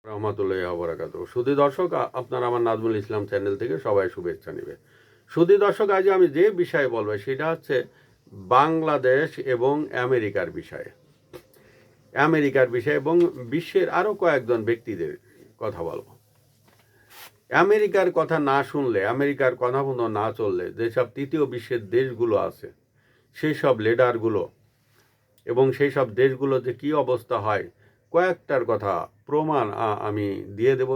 রহমতুল্লাহি ওয়া বারাকাতুহু। সুধী দর্শক, আপনারা আমার নাজমুল ইসলাম চ্যানেল থেকে সবাই শুভেচ্ছা নেবে। সুধী দর্শক, আজ আমি যে বিষয়ে বলবো সেটা হচ্ছে বাংলাদেশ এবং আমেরিকার বিষয়ে এবং বিশ্বের আরও কয়েকজন ব্যক্তিদের কথা বলবো। আমেরিকার কথা না শুনলে, আমেরিকার কথা মতো না চললে যেসব তৃতীয় বিশ্বের দেশগুলো আছে সেই সব লিডারগুলো এবং সেই সব দেশগুলো যে কী অবস্থা হয়, কয়েকটার কথা প্রমাণ আমি দিয়ে দেব।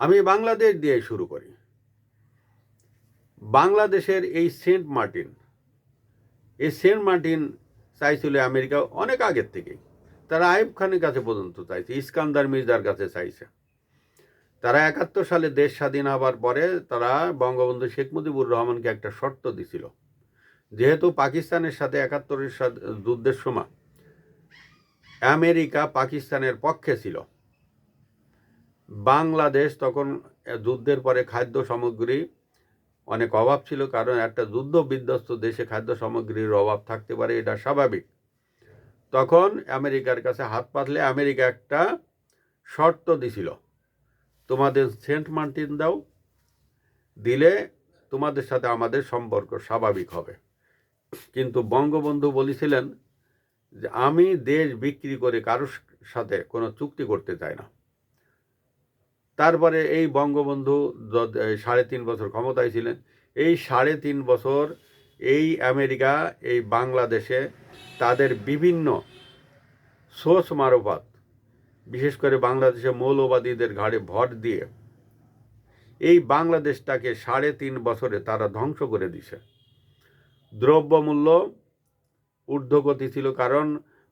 আমি বাংলাদেশ দিয়ে শুরু করি। বাংলাদেশের এই সেন্ট মার্টিন চাইছিল আমেরিকা অনেক আগের থেকেই। তারা আইয়ুব খানের কাছে পর্যন্ত চাইছে, ইস্কান্দার মির্জার কাছে চাইছে। তারা 71 সালে দেশ স্বাধীন হবার পরে তারা বঙ্গবন্ধু শেখ মুজিবুর রহমানকে একটা শর্ত দিছিল, যেহেতু পাকিস্তানের সাথে 71-এর যুদ্ধের সময় আমেরিকা পাকিস্তানের পক্ষে ছিল। বাংলাদেশ তখন যুদ্ধের পরে খাদ্য সামগ্রী অনেক অভাব ছিল, কারণ একটা যুদ্ধ বিধ্বস্ত দেশে খাদ্য সামগ্রীর অভাব থাকতে পারে, এটা স্বাভাবিক। তখন আমেরিকার কাছে হাত পাতলে আমেরিকা একটা শর্ত দিছিল, তোমাদের সেন্ট মার্টিন দাও, দিলে তোমাদের সাথে আমাদের সম্পর্ক স্বাভাবিক হবে। কিন্তু বঙ্গবন্ধু বলেছিলেন যে আমি দেশ বিক্রি করে কারোর সাথে কোনো চুক্তি করতে চাই না। তারপরে এই বঙ্গবন্ধু 3.5 বছর ক্ষমতায় ছিলেন। এই 3.5 বছর এই আমেরিকা এই বাংলাদেশে তাদের বিভিন্ন সোর্স মারফত, বিশেষ করে বাংলাদেশে মৌলবাদীদের ঘাড়ে ভর দিয়ে এই বাংলাদেশটাকে 3.5 বছরে তারা ধ্বংস করে দিছে। দ্রব্যমূল্য ঊর্ধ্বগতি ছিল, কারণ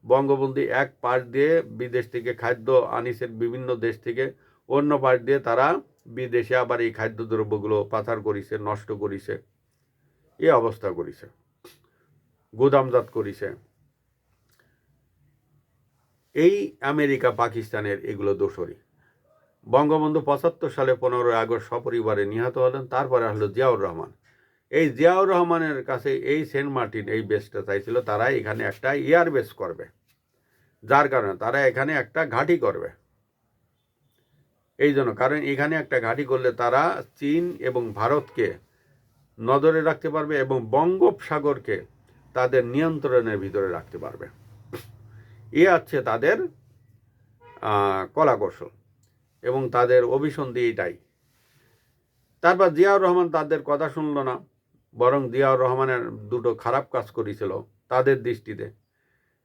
বঙ্গবন্ধু এক পাশ দিয়ে বিদেশ থেকে খাদ্য আনিছেন বিভিন্ন দেশ থেকে, অন্য পাশ দিয়ে তারা বিদেশে আবার এই খাদ্যদ্রব্যগুলো পাচার করিছে, নষ্ট করিছে, এই অবস্থা করিছে, গুদামজাত করিছে। এই আমেরিকা পাকিস্তানের এগুলো দোষরই। বঙ্গবন্ধু 75 সালে 15 আগস্ট সপরিবারে নিহত হলেন। তারপরে হলো জিয়াউর রহমান। এই জিয়াউর রহমানের কাছে এই সেন্ট মার্টিন এই বেসটা চাইছিল, তারা এখানে একটা এয়ার বেস করবে, যার কারণে তারা এখানে একটা ঘাঁটি করবে। এই জন্য, কারণ এখানে একটা ঘাঁটি করলে তারা চীন এবং ভারতকে নজরে রাখতে পারবে এবং বঙ্গোপসাগরকে তাদের নিয়ন্ত্রণের ভিতরে রাখতে পারবে। এ আছে তাদের কলাকৌশল এবং তাদের অভিসন্ধি এটাই। তারপর জিয়াউর রহমান তাদের কথা শুনল না, বরং জিয়াউর রহমানের দুটো খারাপ কাজ করেছিল তাদের দৃষ্টিতে।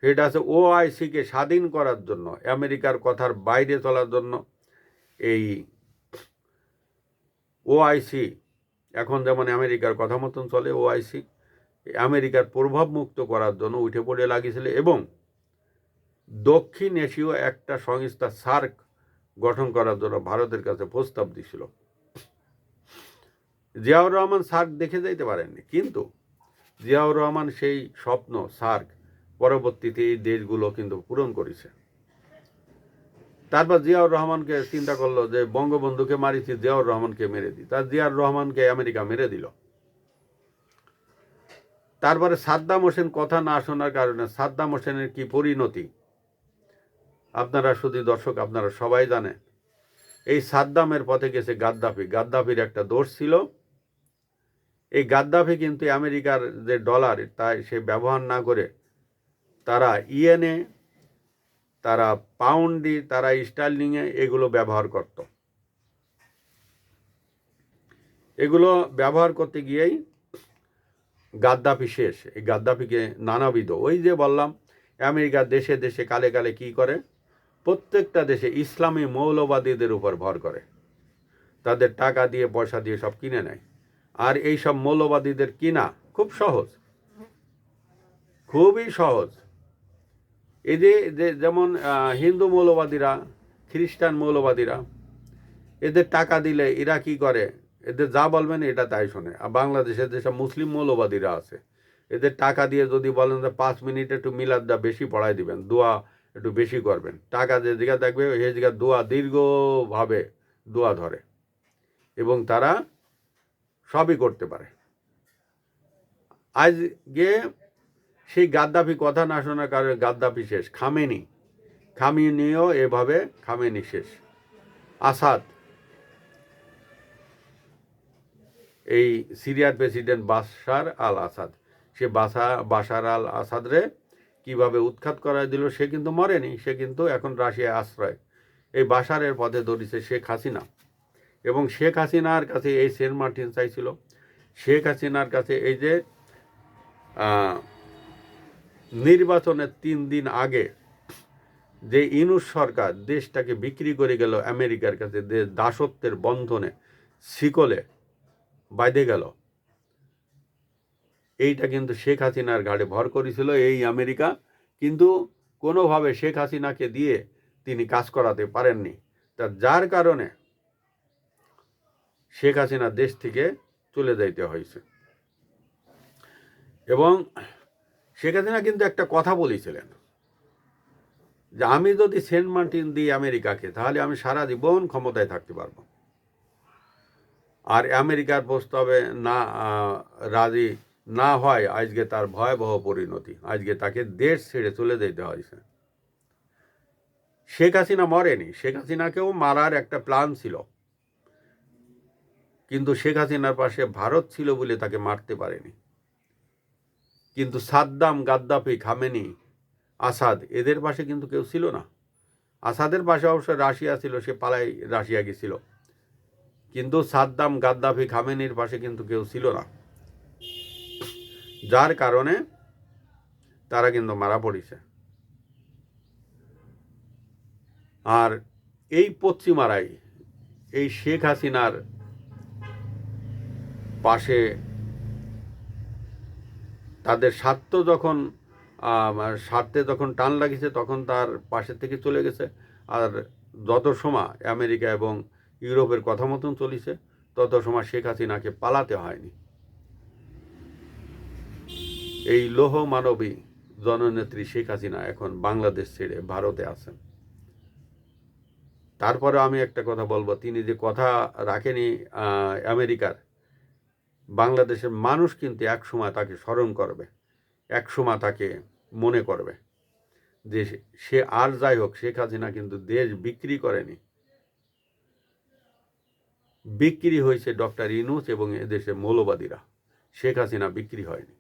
সেটা আছে ওআইসিকে স্বাধীন করার জন্য, আমেরিকার কথার বাইরে চলার জন্য। এই ওআইসি এখন যেমন আমেরিকার কথা মতন চলে, ওআইসি আমেরিকার প্রভাব মুক্ত করার জন্য উঠে পড়ে লাগিয়েছিল এবং দক্ষিণ এশীয় একটা সংস্থা সার্ক গঠন করার জন্য ভারতের কাছে প্রস্তাব দিছিল। জিয়াউর রহমান সার্ক দেখে যাইতে পারেননি, কিন্তু জিয়াউর রহমান সেই স্বপ্ন সার্ক পরবর্তীতে এই দেশগুলো কিন্তু পূরণ করেছে। তারপর জিয়াউর রহমানকে চিন্তা করলো যে বঙ্গবন্ধুকে মারিছি, জিয়াউর রহমানকে মেরে দিই। তার জিয়াউর রহমানকে আমেরিকা মেরে দিল। তারপরে সাদ্দাম হোসেন কথা না শোনার কারণে সাদ্দাম হোসেনের কি পরিণতি আপনারা শুধু দর্শক আপনারা সবাই জানেন। এই সাদ্দামের পথে গেছে গাদ্দাফির একটা দোষ ছিল। এই গাদ্দাফি কিন্তু আমেরিকার যে ডলার তাই সে ব্যবহার না করে তারা ইয়েনে, তারা পাউন্ডি, তারা স্টার্লিংয়ে এগুলো ব্যবহার করত। এগুলো ব্যবহার করতে গিয়েই গাদ্দাফি শেষ। এই গাদ্দাফিকে নানাবিধ, ওই যে বললাম আমেরিকার দেশে দেশে কালে কালে কি করে, প্রত্যেকটা দেশে ইসলামী মৌলবাদীদের উপর ভর করে, তাদের টাকা দিয়ে পয়সা দিয়ে সব কিনে নেয়। আর এই সব মৌলবাদীদের কিনা খুব সহজ, খুবই সহজ। এই যে যেমন হিন্দু মৌলবাদীরা, খ্রিস্টান মৌলবাদীরা, এদের টাকা দিলে এরা কি করে, এদের যা বলবেন এটা তাই শোনে। আর বাংলাদেশের যেসব মুসলিম মৌলবাদীরা আছে, এদের টাকা দিয়ে যদি বলেন যে 5 মিনিট একটু মিলাদটা বেশি পড়াই দিবেন, দোয়া একটু বেশি করবেন, টাকা যে জায়গা দেখবে সেই জায়গা দোয়া দীর্ঘভাবে দোয়া ধরে এবং তারা সবই করতে পারে। আজকে সেই গাদ্দাফি কথা না শোনার কারণে গাদ্দাফি শেষ। খামেনি খামেনিও এভাবে খামেনি শেষ। আসাদ, এই সিরিয়ার প্রেসিডেন্ট বাশার আল আসাদ, সে বাশার আল আসাদরে কিভাবে উৎখাত করা দিল, সে কিন্তু মরেনি, সে কিন্তু এখন রাশিয়ায় আশ্রয়। এই বাশারের পথে ধরেছে শেখ হাসিনা, এবং শেখ হাসিনার কাছে এই সেন্ট মার্টিন চাইছিল। শেখ হাসিনার কাছে এই যে নির্বাচনের 3 দিন আগে যে ইউনূস সরকার দেশটাকে বিক্রি করে গেল আমেরিকার কাছে, দাসত্বের বন্ধনে শিকলে বাইধে গেল, এইটা কিন্তু শেখ হাসিনার ঘাড়ে ভর করেছিল এই আমেরিকা। কিন্তু কোনোভাবে শেখ হাসিনাকে দিয়ে তিনি কাজ করাতে পারেননি। যার কারণে শেখ হাসিনা দেশ থেকে চলে যাইতে হয়েছে। এবং শেখ হাসিনা কিন্তু একটা কথা বলেছিলেন যে আমি যদি সেন্ট মার্টিন দিই আমেরিকাকে, তাহলে আমি সারা জীবন ক্ষমতায় থাকতে পারবো। আর আমেরিকার প্রস্তাবে না রাজি না হয় আজকে তার ভয়াবহ পরিণতি, আজকে তাকে দেশ ছেড়ে চলে যেতে হয়েছে। শেখ হাসিনা মরেনি, শেখ হাসিনাকেও মারার একটা প্ল্যান ছিল, কিন্তু শেখ হাসিনার পাশে ভারত ছিল বলে তাকে মারতে পারেনি। কিন্তু সাদ্দাম, গাদ্দাফি, খামেনি, আসাদ, এদের পাশে কিন্তু কেউ ছিল না। আসাদের পাশে অবশ্য রাশিয়া ছিল, সে পালাই রাশিয়া গেছিল, কিন্তু সাদ্দাম, গাদ্দাফি, খামেনির পাশে কিন্তু কেউ ছিল না। যার কারণে তারা কিন্তু মারা পড়েছে। আর এই পশ্চিমারাই এই শেখ হাসিনার পাশে তাদের স্বার্থে যখন টান লাগিয়েছে, তখন তার পাশে থেকে চলে গেছে। আর যত সময় আমেরিকা এবং ইউরোপের কথা মতন চলেছে, তত সময় শেখ হাসিনাকে পালাতে হয়নি। এই লৌহ মানবী জননেত্রী শেখ হাসিনা এখন বাংলাদেশ ছেড়ে ভারতে আছেন। তারপরে আমি একটা কথা বলবো, তিনি যে কথা রাখেনি আমেরিকার, বাংলাদেশের মানুষ কিন্তু একসময় তাকে স্মরণ করবে, একসময় তাকে মনে করবে যে সে আর যাই হোক, শেখ হাসিনা কিন্তু দেশ বিক্রি করেনি, বিক্রি হয়েছে ডক্টর ইউনূস এবং এদেশের মৌলবাদীরা। শেখ হাসিনা বিক্রি হয়নি।